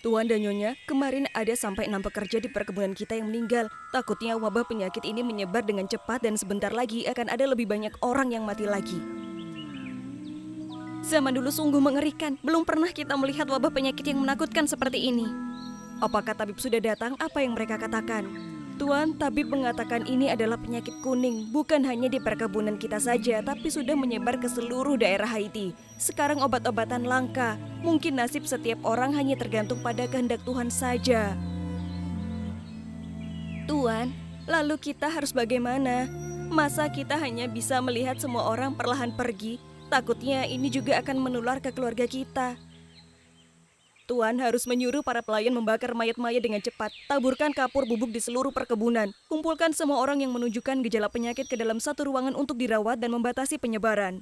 Tuan dan Nyonya, kemarin ada sampai 6 pekerja di perkebunan kita yang meninggal. Takutnya wabah penyakit ini menyebar dengan cepat dan sebentar lagi akan ada lebih banyak orang yang mati lagi. Zaman dulu sungguh mengerikan. Belum pernah kita melihat wabah penyakit yang menakutkan seperti ini. Apakah tabib sudah datang? Apa yang mereka katakan? Tuan, tabib mengatakan ini adalah penyakit kuning. Bukan hanya di perkebunan kita saja, tapi sudah menyebar ke seluruh daerah Haiti. Sekarang obat-obatan langka. Mungkin nasib setiap orang hanya tergantung pada kehendak Tuhan saja. Tuan, lalu kita harus bagaimana? Masa kita hanya bisa melihat semua orang perlahan pergi? Takutnya ini juga akan menular ke keluarga kita. Tuan harus menyuruh para pelayan membakar mayat-mayat dengan cepat. Taburkan kapur bubuk di seluruh perkebunan. Kumpulkan semua orang yang menunjukkan gejala penyakit ke dalam satu ruangan untuk dirawat dan membatasi penyebaran.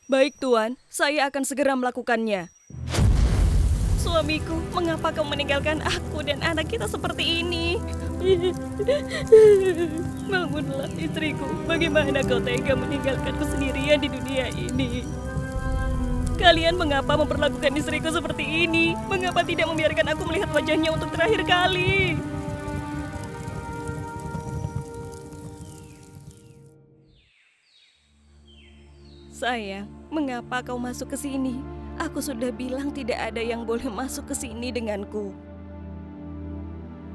Baik, Tuan. Saya akan segera melakukannya. Suamiku, mengapa kau meninggalkan aku dan anak kita seperti ini? Bangunlah, istriku. Bagaimana kau tega meninggalkanku sendirian di dunia ini? Kalian mengapa memperlakukan istriku seperti ini? Mengapa tidak membiarkan aku melihat wajahnya untuk terakhir kali? Sayang, mengapa kau masuk ke sini? Aku sudah bilang tidak ada yang boleh masuk ke sini denganku.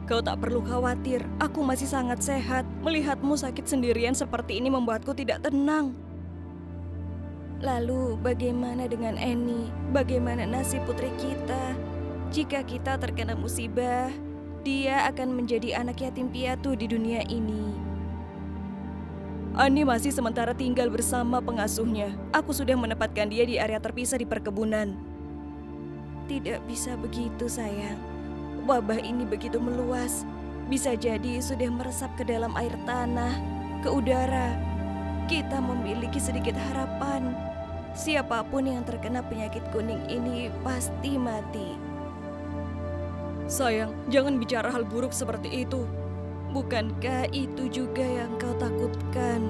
Kau tak perlu khawatir, aku masih sangat sehat. Melihatmu sakit sendirian seperti ini membuatku tidak tenang. Lalu bagaimana dengan Annie? Bagaimana nasib putri kita? Jika kita terkena musibah, dia akan menjadi anak yatim piatu di dunia ini. Annie masih sementara tinggal bersama pengasuhnya. Aku sudah menempatkan dia di area terpisah di perkebunan. Tidak bisa begitu, sayang. Wabah ini begitu meluas. Bisa jadi sudah meresap ke dalam air tanah, ke udara. Kita memiliki sedikit harapan. Siapapun yang terkena penyakit kuning ini pasti mati. Sayang, jangan bicara hal buruk seperti itu. Bukankah itu juga yang kau takutkan?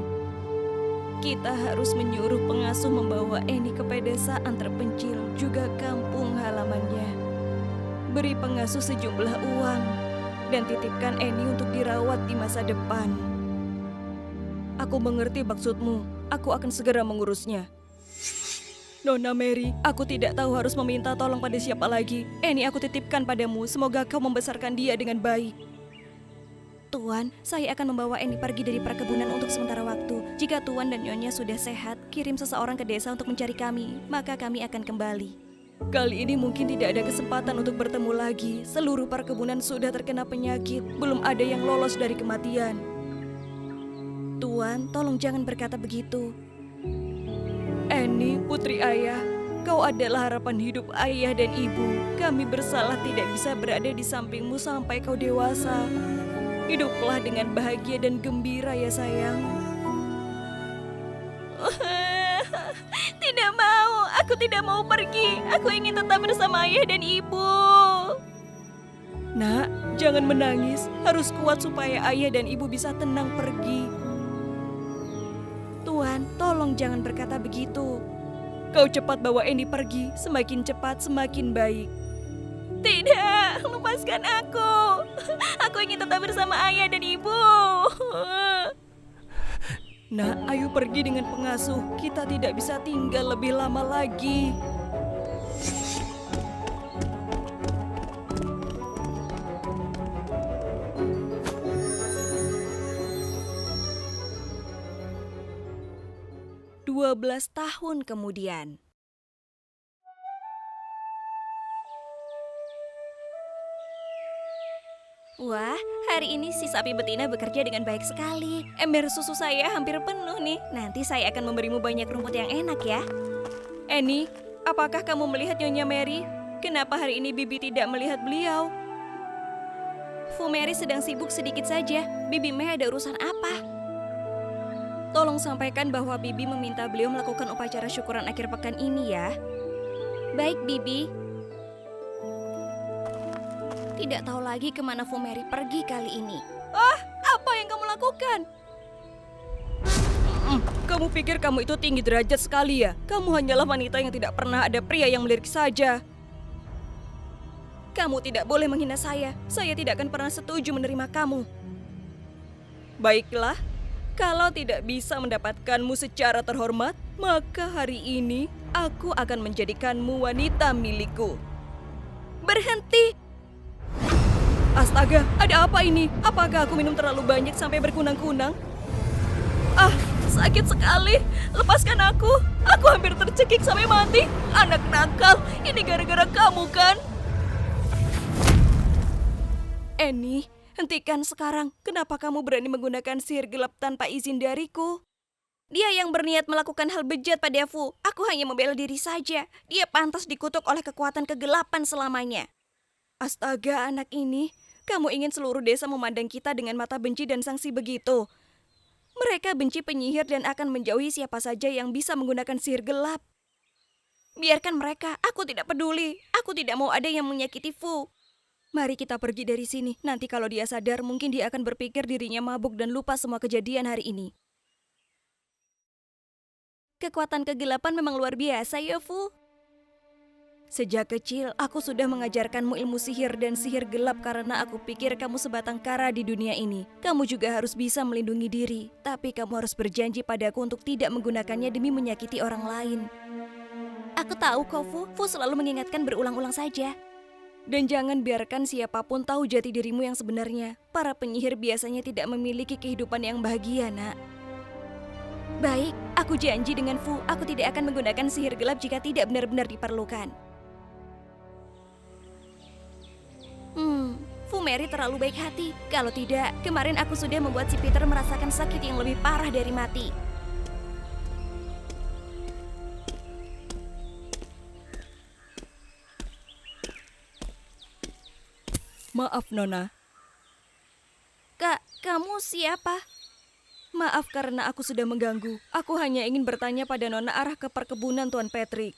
Kita harus menyuruh pengasuh membawa Annie ke pedesaan terpencil, juga kampung halamannya. Beri pengasuh sejumlah uang dan titipkan Annie untuk dirawat di masa depan. Aku mengerti maksudmu. Aku akan segera mengurusnya. Nona Mary, aku tidak tahu harus meminta tolong pada siapa lagi. Annie aku titipkan padamu, semoga kau membesarkan dia dengan baik. Tuan, saya akan membawa Annie pergi dari perkebunan untuk sementara waktu. Jika Tuan dan Nyonya sudah sehat, kirim seseorang ke desa untuk mencari kami, maka kami akan kembali. Kali ini mungkin tidak ada kesempatan untuk bertemu lagi. Seluruh perkebunan sudah terkena penyakit, belum ada yang lolos dari kematian. Tuan, tolong jangan berkata begitu. Annie, putri ayah, kau adalah harapan hidup ayah dan ibu. Kami bersalah tidak bisa berada di sampingmu sampai kau dewasa. Hiduplah dengan bahagia dan gembira ya sayang. Tidak mau, aku tidak mau pergi. Aku ingin tetap bersama ayah dan ibu. Nak, jangan menangis. Harus kuat supaya ayah dan ibu bisa tenang pergi. Tuan, tolong jangan berkata begitu. Kau cepat bawa Annie pergi. Semakin cepat, semakin baik. Tidak, lepaskan aku. Aku ingin tetap bersama ayah dan ibu. Nak, ayo pergi dengan pengasuh. Kita tidak bisa tinggal lebih lama lagi. "12 tahun kemudian. Wah, hari ini si sapi betina bekerja dengan baik sekali. Ember susu saya hampir penuh nih. Nanti saya akan memberimu banyak rumput yang enak ya. Annie, apakah kamu melihat Nyonya Mary? Kenapa hari ini Bibi tidak melihat beliau? Fu Mary sedang sibuk sedikit saja. Bibi Mei ada urusan apa? Tolong sampaikan bahwa Bibi meminta beliau melakukan upacara syukuran akhir pekan ini ya. Baik, Bibi. Tidak tahu lagi kemana Fu Mary pergi kali ini. Apa yang kamu lakukan? Kamu pikir kamu itu tinggi derajat sekali ya? Kamu hanyalah wanita yang tidak pernah ada pria yang melirik saja. Kamu tidak boleh menghina saya. Saya tidak akan pernah setuju menerima kamu. Baiklah, kalau tidak bisa mendapatkanmu secara terhormat, maka hari ini aku akan menjadikanmu wanita milikku. Berhenti! Astaga, ada apa ini? Apakah aku minum terlalu banyak sampai berkunang-kunang? Ah, sakit sekali. Lepaskan aku. Aku hampir tercekik sampai mati. Anak nakal, ini gara-gara kamu kan? Annie, hentikan sekarang. Kenapa kamu berani menggunakan sihir gelap tanpa izin dariku? Dia yang berniat melakukan hal bejat pada Fu. Aku hanya membela diri saja. Dia pantas dikutuk oleh kekuatan kegelapan selamanya. Astaga, anak ini. Kamu ingin seluruh desa memandang kita dengan mata benci dan sanksi begitu. Mereka benci penyihir dan akan menjauhi siapa saja yang bisa menggunakan sihir gelap. Biarkan mereka, aku tidak peduli. Aku tidak mau ada yang menyakiti Fu. Mari kita pergi dari sini. Nanti kalau dia sadar, mungkin dia akan berpikir dirinya mabuk dan lupa semua kejadian hari ini. Kekuatan kegelapan memang luar biasa ya, Fu. Sejak kecil, aku sudah mengajarkanmu ilmu sihir dan sihir gelap karena aku pikir kamu sebatang kara di dunia ini. Kamu juga harus bisa melindungi diri, tapi kamu harus berjanji padaku untuk tidak menggunakannya demi menyakiti orang lain. Aku tahu kok, Fu. Fu selalu mengingatkan berulang-ulang saja. Dan jangan biarkan siapapun tahu jati dirimu yang sebenarnya. Para penyihir biasanya tidak memiliki kehidupan yang bahagia, nak. Baik, aku janji dengan Fu, aku tidak akan menggunakan sihir gelap jika tidak benar-benar diperlukan. Fu Mary terlalu baik hati. Kalau tidak, kemarin aku sudah membuat si Peter merasakan sakit yang lebih parah dari mati. Maaf, Nona. Kak, kamu siapa? Maaf karena aku sudah mengganggu. Aku hanya ingin bertanya pada Nona arah ke perkebunan Tuan Patrick.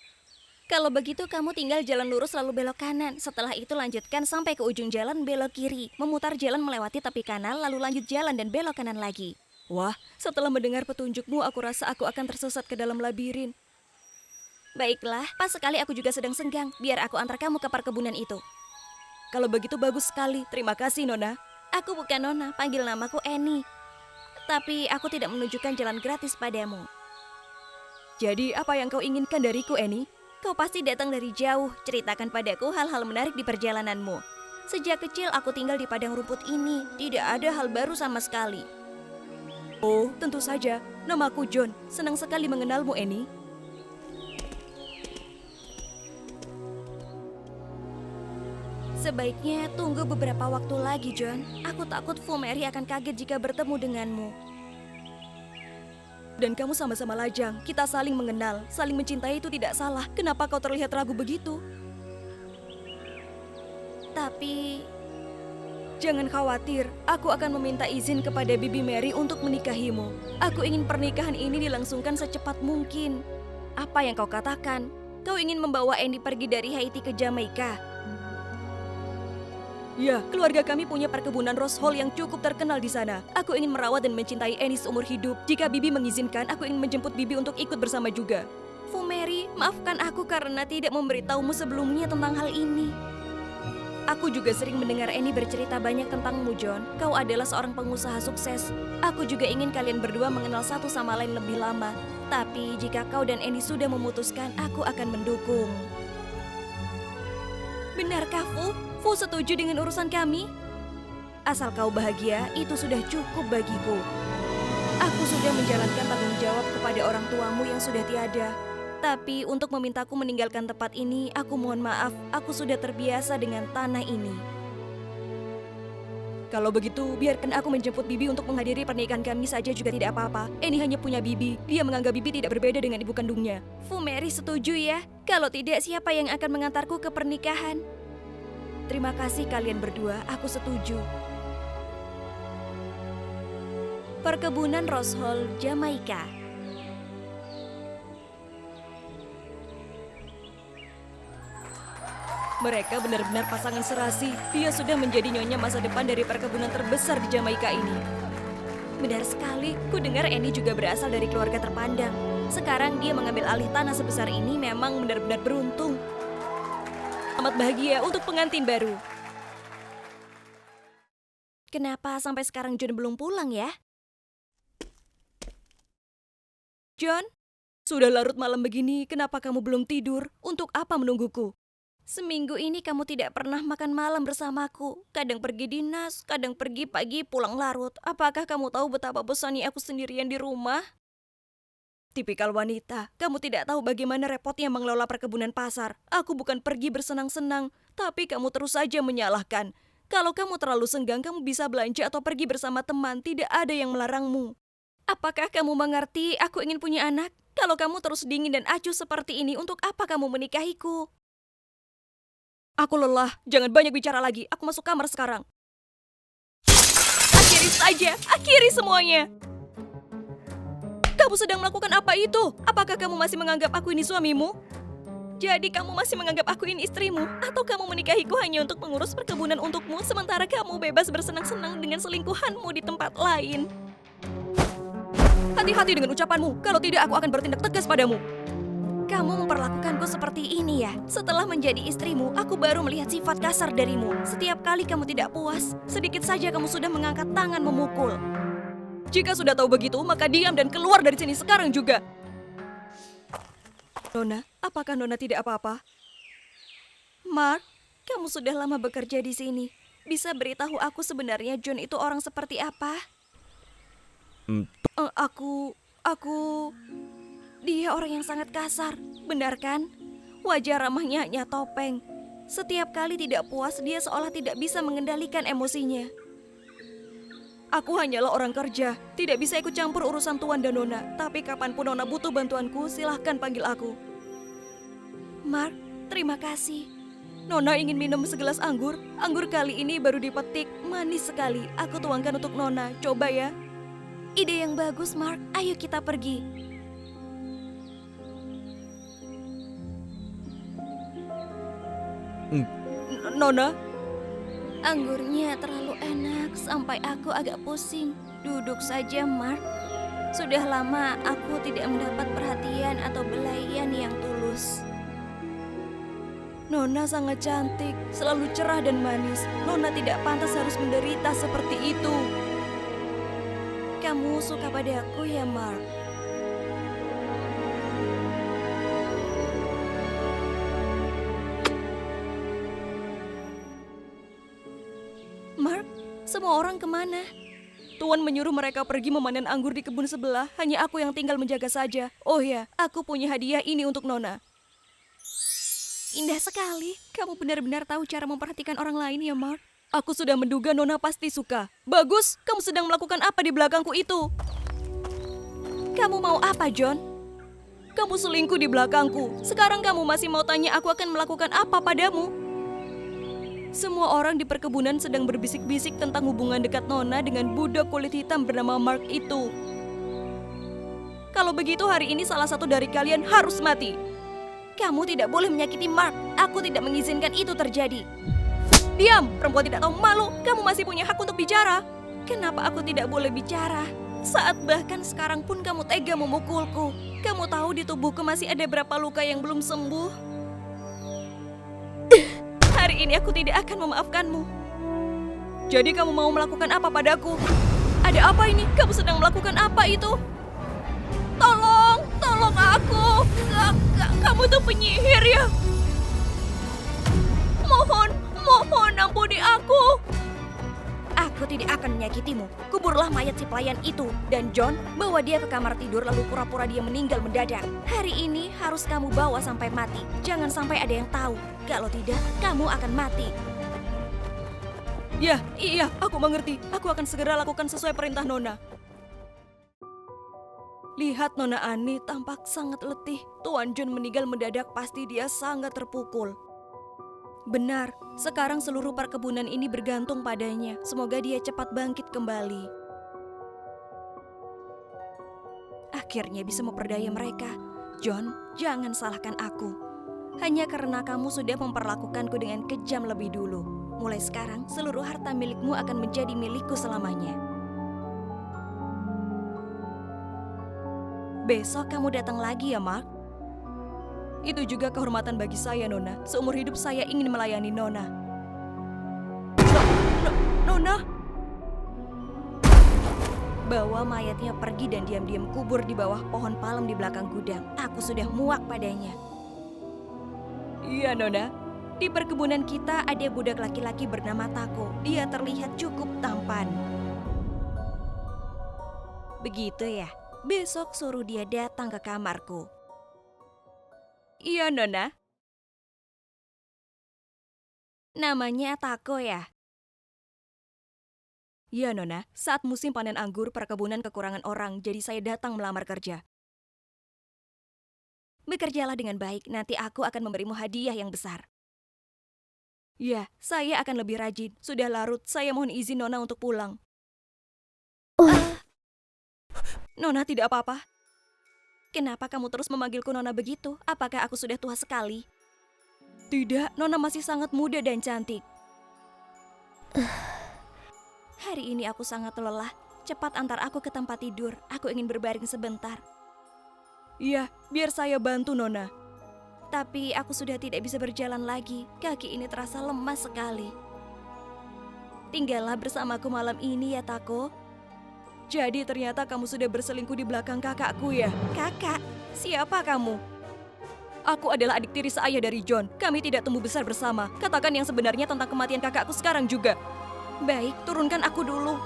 Kalau begitu kamu tinggal jalan lurus lalu belok kanan. Setelah itu lanjutkan sampai ke ujung jalan belok kiri. Memutar jalan melewati tepi kanal lalu lanjut jalan dan belok kanan lagi. Wah, setelah mendengar petunjukmu aku rasa aku akan tersesat ke dalam labirin. Baiklah, pas sekali aku juga sedang senggang. Biar aku antar kamu ke perkebunan itu. Kalau begitu bagus sekali. Terima kasih, Nona. Aku bukan Nona, panggil namaku Annie. Tapi aku tidak menunjukkan jalan gratis padamu. Jadi apa yang kau inginkan dariku, Annie? Kau pasti datang dari jauh. Ceritakan padaku hal-hal menarik di perjalananmu. Sejak kecil aku tinggal di padang rumput ini. Tidak ada hal baru sama sekali. Oh, tentu saja. Namaku John. Senang sekali mengenalmu, Annie. Sebaiknya tunggu beberapa waktu lagi, John. Aku takut Fu Mary akan kaget jika bertemu denganmu. Dan kamu sama-sama lajang. Kita saling mengenal, saling mencintai itu tidak salah. Kenapa kau terlihat ragu begitu? Tapi jangan khawatir, aku akan meminta izin kepada Bibi Mary untuk menikahimu. Aku ingin pernikahan ini dilangsungkan secepat mungkin. Apa yang kau katakan? Kau ingin membawa Andy pergi dari Haiti ke Jamaika? Ya, keluarga kami punya perkebunan Rose Hall yang cukup terkenal di sana. Aku ingin merawat dan mencintai Annie seumur hidup. Jika Bibi mengizinkan, aku ingin menjemput Bibi untuk ikut bersama juga. Fu Mary, maafkan aku karena tidak memberitahumu sebelumnya tentang hal ini. Aku juga sering mendengar Annie bercerita banyak tentangmu, John. Kau adalah seorang pengusaha sukses. Aku juga ingin kalian berdua mengenal satu sama lain lebih lama. Tapi jika kau dan Annie sudah memutuskan, aku akan mendukung. Benarkah, Fu? Fu setuju dengan urusan kami? Asal kau bahagia, itu sudah cukup bagiku. Aku sudah menjalankan tanggung jawab kepada orang tuamu yang sudah tiada. Tapi untuk memintaku meninggalkan tempat ini, aku mohon maaf. Aku sudah terbiasa dengan tanah ini. Kalau begitu, biarkan aku menjemput Bibi untuk menghadiri pernikahan kami saja juga tidak apa-apa. Annie hanya punya Bibi. Dia menganggap Bibi tidak berbeda dengan ibu kandungnya. Fu Mary setuju ya? Kalau tidak, siapa yang akan mengantarku ke pernikahan? Terima kasih kalian berdua, aku setuju. Perkebunan Rose Hall, Jamaika. Mereka benar-benar pasangan serasi. Dia sudah menjadi nyonya masa depan dari perkebunan terbesar di Jamaika ini. Benar sekali, ku dengar Annie juga berasal dari keluarga terpandang. Sekarang dia mengambil alih tanah sebesar ini memang benar-benar beruntung. Selamat bahagia untuk pengantin baru. Kenapa sampai sekarang John belum pulang ya? John, sudah larut malam begini, kenapa kamu belum tidur? Untuk apa menungguku? Seminggu ini kamu tidak pernah makan malam bersamaku. Kadang pergi dinas, kadang pergi pagi pulang larut. Apakah kamu tahu betapa bosannya aku sendirian di rumah? Tipikal wanita, kamu tidak tahu bagaimana repotnya mengelola perkebunan pasar. Aku bukan pergi bersenang-senang, tapi kamu terus saja menyalahkan. Kalau kamu terlalu senggang, kamu bisa belanja atau pergi bersama teman, tidak ada yang melarangmu. Apakah kamu mengerti aku ingin punya anak? Kalau kamu terus dingin dan acuh seperti ini, untuk apa kamu menikahiku? Aku lelah, jangan banyak bicara lagi. Aku masuk kamar sekarang. Akhiri saja, akhiri semuanya. Kamu sedang melakukan apa itu? Apakah kamu masih menganggap aku ini suamimu? Jadi kamu masih menganggap aku ini istrimu? Atau kamu menikahiku hanya untuk mengurus perkebunan untukmu, sementara kamu bebas bersenang-senang dengan selingkuhanmu di tempat lain? Hati-hati dengan ucapanmu, kalau tidak aku akan bertindak tegas padamu. Kamu memperlakukanku seperti ini ya? Setelah menjadi istrimu, aku baru melihat sifat kasar darimu. Setiap kali kamu tidak puas, sedikit saja kamu sudah mengangkat tangan memukul. Jika sudah tahu begitu, maka diam dan keluar dari sini sekarang juga. Nona, apakah Nona tidak apa-apa? Mark, kamu sudah lama bekerja di sini. Bisa beritahu aku sebenarnya John itu orang seperti apa? Dia orang yang sangat kasar, benar kan? Wajah ramahnya hanya topeng. Setiap kali tidak puas, dia seolah tidak bisa mengendalikan emosinya. Aku hanyalah orang kerja, tidak bisa ikut campur urusan Tuan dan Nona. Tapi kapanpun Nona butuh bantuanku, silahkan panggil aku. Mark, terima kasih. Nona ingin minum segelas anggur. Anggur kali ini baru dipetik, manis sekali. Aku tuangkan untuk Nona, coba ya. Ide yang bagus, Mark. Ayo kita pergi. Nona? Anggurnya terlalu enak sampai aku agak pusing. Duduk saja, Mark. Sudah lama aku tidak mendapat perhatian atau belayan yang tulus. Nona sangat cantik, selalu cerah dan manis. Nona tidak pantas harus menderita seperti itu. Kamu suka pada aku ya, Mark? Mark, semua orang kemana? Tuan menyuruh mereka pergi memanen anggur di kebun sebelah. Hanya aku yang tinggal menjaga saja. Oh ya, aku punya hadiah ini untuk Nona. Indah sekali. Kamu benar-benar tahu cara memperhatikan orang lain ya, Mark? Aku sudah menduga Nona pasti suka. Bagus, kamu sedang melakukan apa di belakangku itu? Kamu mau apa, John? Kamu selingkuh di belakangku. Sekarang kamu masih mau tanya aku akan melakukan apa padamu? Semua orang di perkebunan sedang berbisik-bisik tentang hubungan dekat Nona dengan budak kulit hitam bernama Mark itu. Kalau begitu hari ini salah satu dari kalian harus mati. Kamu tidak boleh menyakiti Mark. Aku tidak mengizinkan itu terjadi. Diam, perempuan tidak tahu malu. Kamu masih punya hak untuk bicara. Kenapa aku tidak boleh bicara? Saat bahkan sekarang pun kamu tega memukulku. Kamu tahu di tubuhku masih ada berapa luka yang belum sembuh? Hari ini aku tidak akan memaafkanmu. Jadi kamu mau melakukan apa padaku? Ada apa ini? Kamu sedang melakukan apa itu? Tolong, tolong aku. Kamu tuh penyihir ya? Mohon ampuni aku. Aku tidak akan menyakitimu. Kuburlah mayat si pelayan itu. Dan John, bawa dia ke kamar tidur lalu pura-pura dia meninggal mendadak. Hari ini harus kamu bawa sampai mati. Jangan sampai ada yang tahu. Kalau tidak, kamu akan mati. Ya, iya, aku mengerti. Aku akan segera lakukan sesuai perintah Nona. Lihat Nona Ani tampak sangat letih. Tuan John meninggal mendadak, pasti dia sangat terpukul. Benar, sekarang seluruh perkebunan ini bergantung padanya. Semoga dia cepat bangkit kembali. Akhirnya bisa memperdaya mereka. John, jangan salahkan aku. Hanya karena kamu sudah memperlakukanku dengan kejam lebih dulu. Mulai sekarang, seluruh harta milikmu akan menjadi milikku selamanya. Besok kamu datang lagi ya, Mark? Itu juga kehormatan bagi saya, Nona. Seumur hidup saya ingin melayani Nona. Nona? Bawa mayatnya pergi dan diam-diam kubur di bawah pohon palem di belakang gudang. Aku sudah muak padanya. Iya, Nona. Di perkebunan kita ada budak laki-laki bernama Tako. Dia terlihat cukup tampan. Begitu ya? Besok suruh dia datang ke kamarku. Iya, Nona. Namanya Tako ya? Iya, Nona. Saat musim panen anggur, perkebunan kekurangan orang, jadi saya datang melamar kerja. Bekerjalah dengan baik, nanti aku akan memberimu hadiah yang besar. Ya, saya akan lebih rajin. Sudah larut, saya mohon izin Nona untuk pulang. Nona tidak apa-apa. Kenapa kamu terus memanggilku Nona begitu? Apakah aku sudah tua sekali? Tidak, Nona masih sangat muda dan cantik. Hari ini aku sangat lelah. Cepat antar aku ke tempat tidur. Aku ingin berbaring sebentar. Iya, biar saya bantu Nona. Tapi aku sudah tidak bisa berjalan lagi. Kaki ini terasa lemas sekali. Tinggallah bersamaku malam ini ya, Tako. Jadi ternyata kamu sudah berselingkuh di belakang kakakku ya? Kakak? Siapa kamu? Aku adalah adik tiri seayah dari John. Kami tidak tumbuh besar bersama. Katakan yang sebenarnya tentang kematian kakakku sekarang juga. Baik, turunkan aku dulu.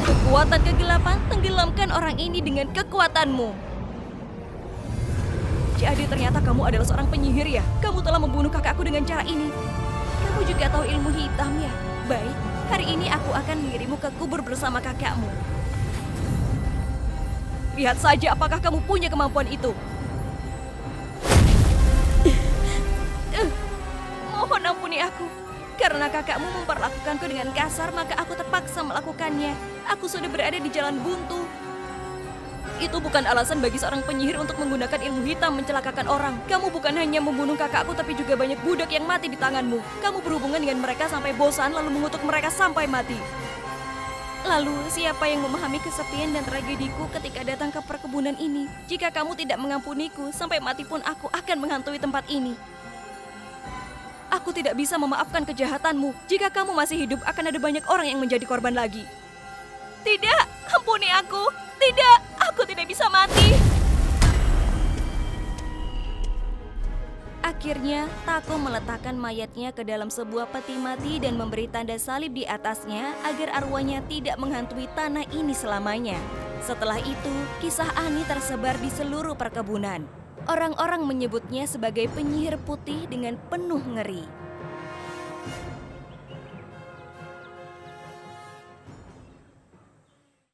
Kekuatan kegelapan, tenggelamkan orang ini dengan kekuatanmu. Jadi ternyata kamu adalah seorang penyihir ya? Kamu telah membunuh kakakku dengan cara ini. Kamu juga tahu ilmu hitam ya? Baik, hari ini aku akan mengirimmu ke kubur bersama kakakmu. Lihat saja apakah kamu punya kemampuan itu. Mohon ampuni aku. Karena kakakmu memperlakukanku dengan kasar, maka aku terpaksa melakukannya. Aku sudah berada di jalan buntu. Itu bukan alasan bagi seorang penyihir untuk menggunakan ilmu hitam mencelakakan orang. Kamu bukan hanya membunuh kakakku, tapi juga banyak budak yang mati di tanganmu. Kamu berhubungan dengan mereka sampai bosan, lalu mengutuk mereka sampai mati. Lalu, siapa yang memahami kesepian dan tragediku ketika datang ke perkebunan ini? Jika kamu tidak mengampuniku, sampai mati pun aku akan menghantui tempat ini. Aku tidak bisa memaafkan kejahatanmu. Jika kamu masih hidup, akan ada banyak orang yang menjadi korban lagi. Tidak, ampuni aku. Tidak, aku tidak bisa mati. Akhirnya, Tako meletakkan mayatnya ke dalam sebuah peti mati dan memberi tanda salib di atasnya agar arwahnya tidak menghantui tanah ini selamanya. Setelah itu, kisah Ani tersebar di seluruh perkebunan. Orang-orang menyebutnya sebagai penyihir putih dengan penuh ngeri.